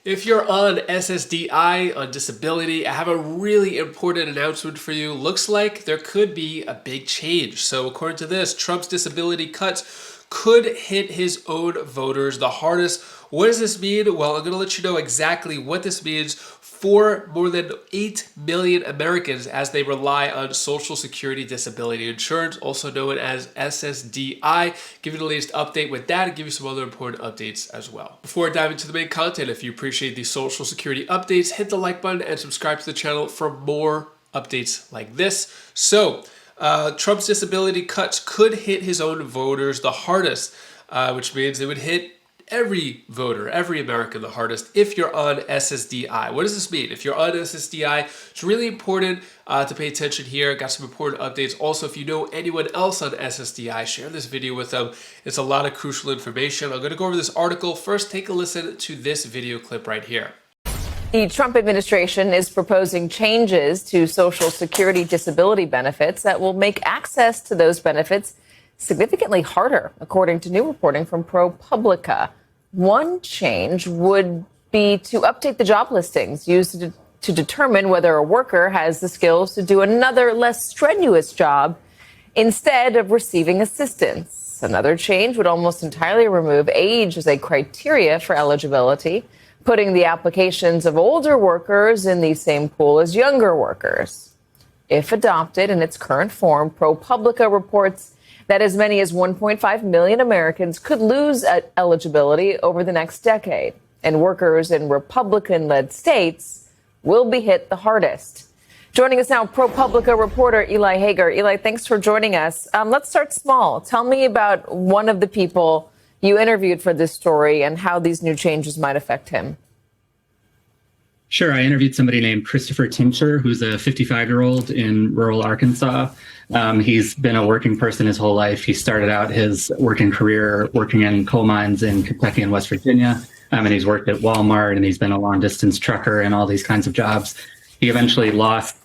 If you're on SSDI, on disability, I have a really important announcement for you. Looks like there could be a big change. So according to this, Trump's disability cuts could hit his own voters the hardest. What does this mean? Well, I'm going to let you know exactly what this means for more than 8 million Americans as they rely on Social Security Disability Insurance, also known as SSDI. Give you the latest update with that and give you some other important updates as well. Before I dive into the main content, if you appreciate these Social Security updates, hit the like button and subscribe to the channel for more updates like this. So, Trump's disability cuts could hit his own voters the hardest, which means it would hit every voter, every American the hardest if you're on SSDI. What does this mean? If you're on SSDI, it's really important to pay attention here. Got some important updates. Also, if you know anyone else on SSDI, share this video with them. It's a lot of crucial information. I'm going to go over this article. First, take a listen to this video clip right here. The Trump administration is proposing changes to Social Security disability benefits that will make access to those benefits significantly harder, according to new reporting from ProPublica. One change would be to update the job listings used to determine whether a worker has the skills to do another, less strenuous job instead of receiving assistance. Another change would almost entirely remove age as a criteria for eligibility, putting the applications of older workers in the same pool as younger workers. If adopted in its current form, ProPublica reports that as many as 1.5 million Americans could lose eligibility over the next decade, and workers in Republican-led states will be hit the hardest. Joining us now, ProPublica reporter Eli Hager. Eli, thanks for joining us. Let's start small. Tell me about one of the people you interviewed for this story and how these new changes might affect him. Sure. I interviewed somebody named Christopher Tincture, who's a 55-year-old in rural Arkansas. He's been a working person his whole life. He started out his working career working in coal mines in Kentucky and West Virginia. And he's worked at Walmart, and he's been a long-distance trucker and all these kinds of jobs. He eventually lost,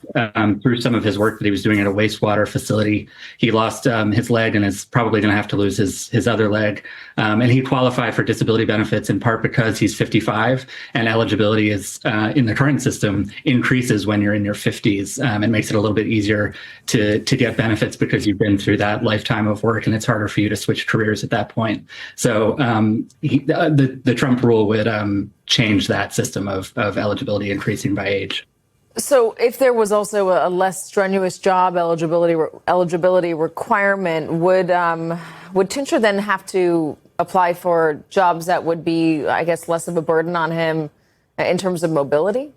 through some of his work that he was doing at a wastewater facility, he lost his leg and is probably going to have to lose his other leg. And he qualified for disability benefits in part because he's 55, and eligibility is, in the current system, increases when you're in your 50s. It makes it a little bit easier to get benefits because you've been through that lifetime of work, and it's harder for you to switch careers at that point. So the Trump rule would change that system of eligibility increasing by age. So if there was also a less strenuous job eligibility requirement, would Tincture then have to apply for jobs that would be, I guess, less of a burden on him in terms of mobility?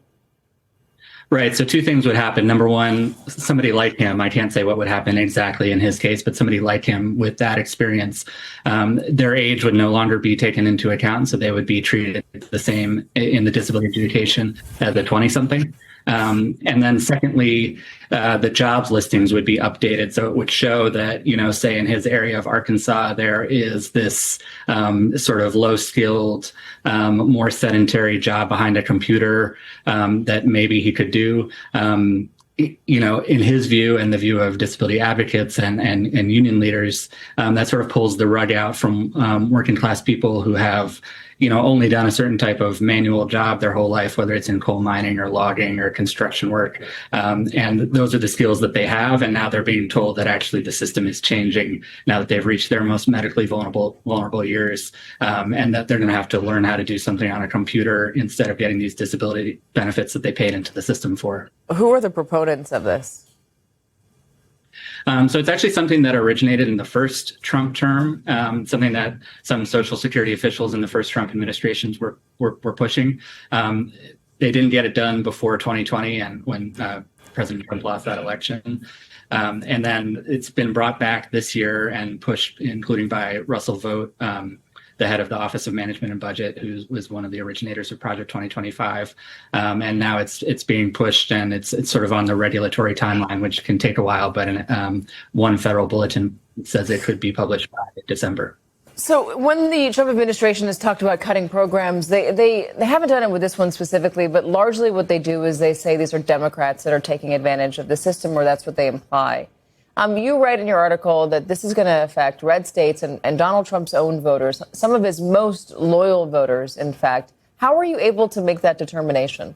Right. So two things would happen. Number one, somebody like him, I can't say what would happen exactly in his case, but somebody like him with that experience, their age would no longer be taken into account. So they would be treated the same in the disability adjudication as a 20-something. And then secondly, the jobs listings would be updated. So it would show that, say in his area of Arkansas, there is this sort of low-skilled, more sedentary job behind a computer that maybe he could do. In his view and the view of disability advocates and union leaders, that sort of pulls the rug out from working class people who have, only done a certain type of manual job their whole life, whether it's in coal mining or logging or construction work. And those are the skills that they have. And now they're being told that actually the system is changing now that they've reached their most medically vulnerable years, and that they're going to have to learn how to do something on a computer instead of getting these disability benefits that they paid into the system for. Who are the proponents of this? So it's actually something that originated in the first Trump term, something that some Social Security officials in the first Trump administrations were pushing. They didn't get it done before 2020 and when President Trump lost that election. And then it's been brought back this year and pushed, including by Russell Vought, the head of the Office of Management and Budget, who was one of the originators of Project 2025. And now it's being pushed, and it's sort of on the regulatory timeline, which can take a while, but one federal bulletin says it could be published by December. So when the Trump administration has talked about cutting programs, they haven't done it with this one specifically, but largely what they do is they say these are Democrats that are taking advantage of the system, or that's what they imply. You write in your article that this is going to affect red states and Donald Trump's own voters, some of his most loyal voters, in fact, How are you able to make that determination?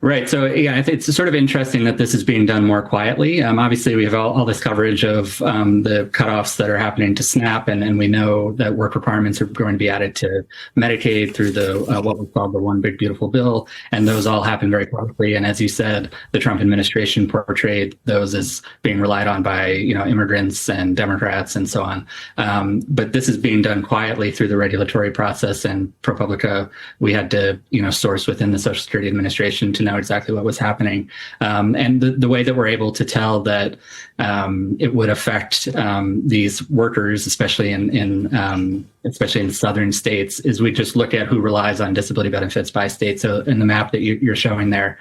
Right. So, yeah, it's sort of interesting that this is being done more quietly. Obviously, we have all this coverage of the cutoffs that are happening to SNAP, and we know that work requirements are going to be added to Medicaid through the what we call the One Big Beautiful Bill, and those all happen very quickly. And as you said, the Trump administration portrayed those as being relied on by immigrants and Democrats and so on. But this is being done quietly through the regulatory process, and ProPublica, we had to source within the Social Security Administration to know exactly what was happening. And the way that we're able to tell that it would affect these workers, especially in southern states, is we just look at who relies on disability benefits by state. So in the map that you're showing there,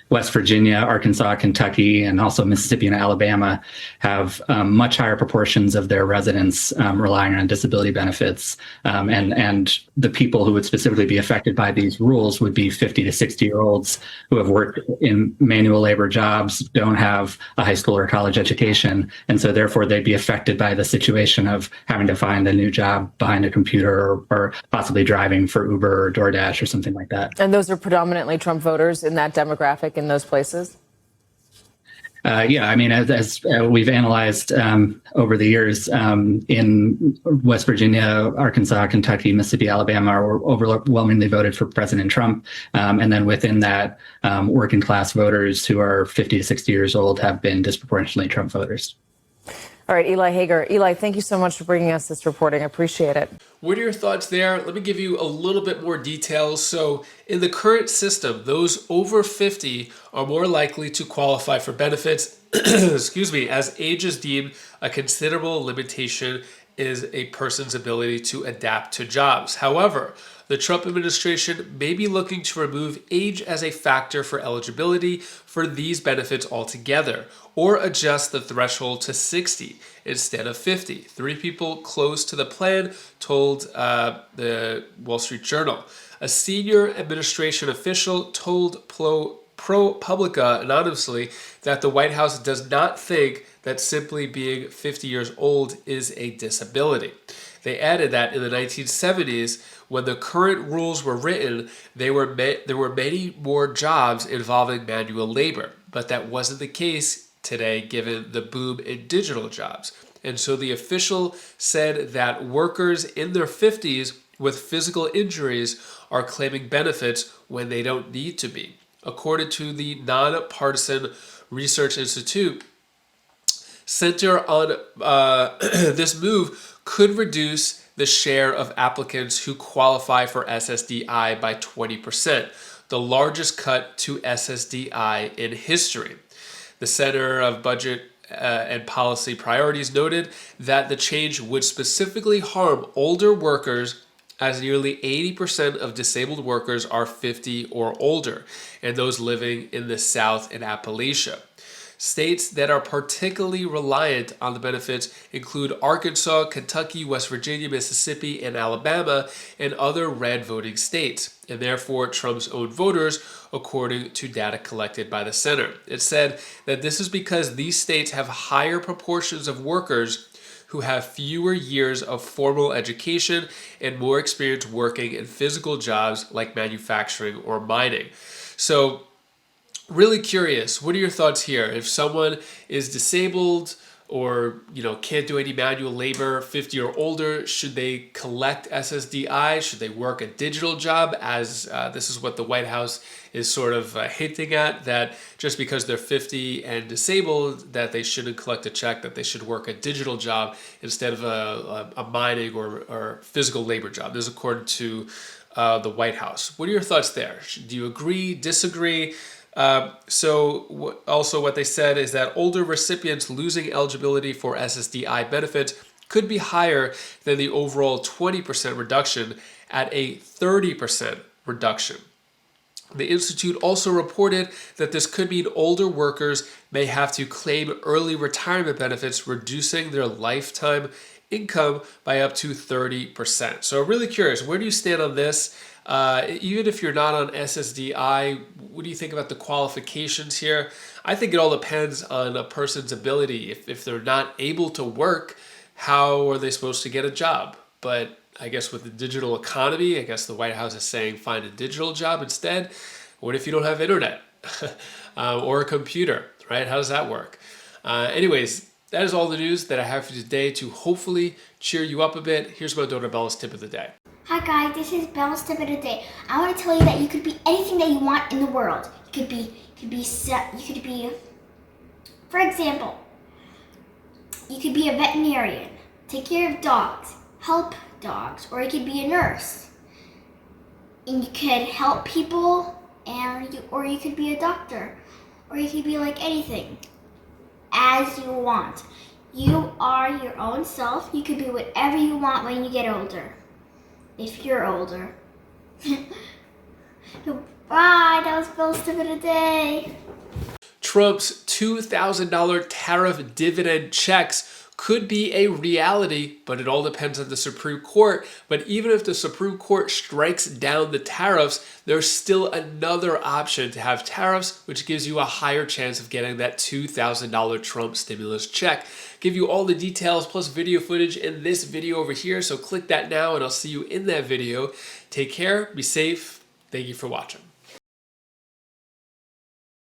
West Virginia, Arkansas, Kentucky, and also Mississippi and Alabama have much higher proportions of their residents relying on disability benefits. And the people who would specifically be affected by these rules would be 50 to 60-year-olds who have worked in manual labor jobs, don't have a high school or college education, and so therefore they'd be affected by the situation of having to find a new job behind a computer or possibly driving for Uber or DoorDash or something like that. And those are predominantly Trump voters in that demographic in those places? Yeah, I mean, as we've analyzed over the years, in West Virginia, Arkansas, Kentucky, Mississippi, Alabama are overwhelmingly voted for President Trump. And then within that, working class voters who are 50 to 60 years old have been disproportionately Trump voters. All right, Eli Hager. Eli, thank you so much for bringing us this reporting. I appreciate it. What are your thoughts there? Let me give you a little bit more details. So in the current system, those over 50 are more likely to qualify for benefits, excuse me, as age is deemed a considerable limitation is a person's ability to adapt to jobs. However, the Trump administration may be looking to remove age as a factor for eligibility for these benefits altogether, or adjust the threshold to 60 instead of 50. Three people close to the plan told the Wall Street Journal. A senior administration official told ProPublica anonymously that the White House does not think that simply being 50 years old is a disability. They added that in the 1970s, when the current rules were written, there were many more jobs involving manual labor, but that wasn't the case today given the boom in digital jobs. And so the official said that workers in their 50s with physical injuries are claiming benefits when they don't need to be. According to the Nonpartisan Research Institute, Center on this move could reduce the share of applicants who qualify for SSDI by 20%, the largest cut to SSDI in history. The Center of Budget and Policy Priorities noted that the change would specifically harm older workers, as nearly 80% of disabled workers are 50 or older, and those living in the South and Appalachia. States that are particularly reliant on the benefits include Arkansas, Kentucky, West Virginia, Mississippi, and Alabama, and other red voting states, and therefore Trump's own voters, according to data collected by the center. It said that this is because these states have higher proportions of workers who have fewer years of formal education and more experience working in physical jobs like manufacturing or mining. So, really curious, what are your thoughts here? If someone is disabled or can't do any manual labor, 50 or older, should they collect SSDI? Should they work a digital job, as this is what the White House is sort of hinting at, that just because they're 50 and disabled that they shouldn't collect a check, that they should work a digital job instead of a mining or physical labor job. This is according to the White House. What are your thoughts there? Do you agree, disagree? Also what they said is that older recipients losing eligibility for SSDI benefits could be higher than the overall 20% reduction at a 30% reduction. The Institute also reported that this could mean older workers may have to claim early retirement benefits, reducing their lifetime income by up to 30%. So I'm really curious, where do you stand on this? Even if you're not on SSDI, what do you think about the qualifications here? I think it all depends on a person's ability. If they're not able to work, how are they supposed to get a job? But I guess with the digital economy, I guess the White House is saying find a digital job instead. What if you don't have internet or a computer, right? How does that work? Anyways, that is all the news that I have for you today to hopefully cheer you up a bit. Here's my daughter Bella's tip of the day. Hi guys, this is Bella's tip of the day. I want to tell you that you could be anything that you want in the world. You could be, for example, you could be a veterinarian, take care of dogs, help dogs, or you could be a nurse. And you could help people, or you could be a doctor, or you could be like anything as you want. You are your own self. You could be whatever you want when you get older. If you're older. Bye, that was Bella's tip of the day. Trump's $2,000 tariff dividend checks could be a reality, but it all depends on the Supreme Court. But even if the Supreme Court strikes down the tariffs, there's still another option to have tariffs, which gives you a higher chance of getting that $2,000 Trump stimulus check. Give you all the details plus video footage in this video over here, so click that now and I'll see you in that video. Take care, be safe, thank you for watching.